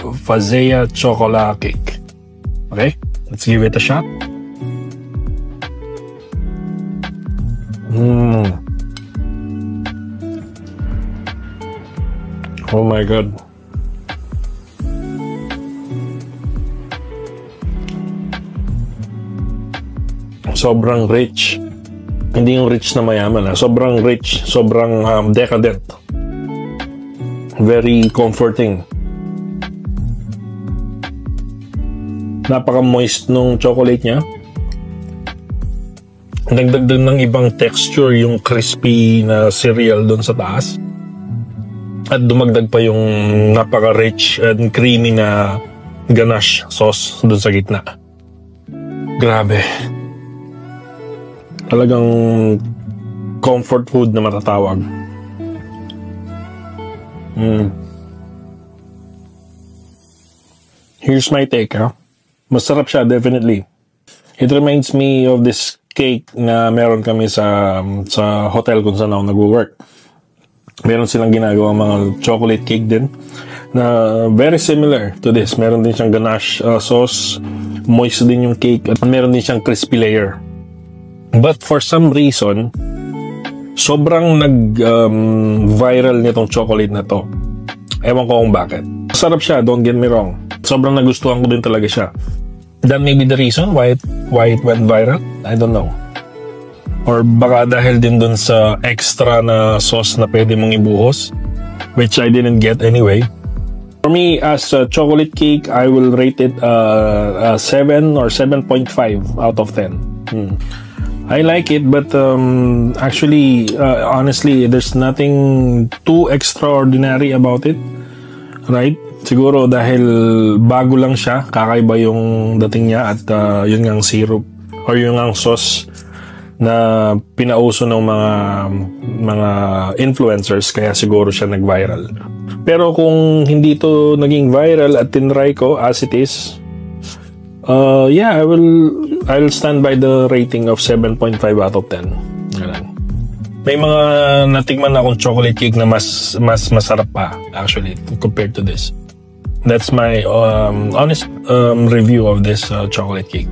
Fazea chocolate cake. Okay, let's give it a shot. Oh my god. Sobrang rich. Hindi yung rich na mayaman. Sobrang rich. Sobrang decadent. Very comforting. Napaka-moist nung chocolate niya. Nagdagdag ng ibang texture yung crispy na cereal doon sa taas. At dumagdag pa yung napaka-rich and creamy na ganache sauce doon sa gitna. Grabe. Talagang comfort food na matatawag. Here's my take, Masarap siya, definitely. It reminds me of this cake na meron kami sa hotel kung saan ako nag-work. Meron silang ginagawa mga chocolate cake din na very similar to this. Meron din siyang ganache sauce, moist din yung cake, at meron din siyang crispy layer. But for some reason, sobrang nag-viral nitong chocolate na to. Ewan ko kung bakit. Sarap siya, don't get me wrong. Sobrang nagustuhan ko din talaga siya. That may be the reason why it went viral. I don't know. Or baka dahil din dun sa extra na sauce na pwede mong ibuhos, which I didn't get anyway. For me, as a chocolate cake, I will rate it a 7 or 7.5 out of 10. I like it, but actually, honestly, there's nothing too extraordinary about it, right? Siguro dahil bago lang siya, kakaiba yung dating niya, at yun ngang syrup or yun ngang sauce na pinauso ng mga influencers, kaya siguro siya nag-viral. Pero kung hindi to naging viral at tinry ko as it is, yeah, I'll stand by the rating of 7.5 out of 10. Ganun. May mga natikman akong chocolate cake na mas masarap pa actually compared to this. That's my honest review of this chocolate cake.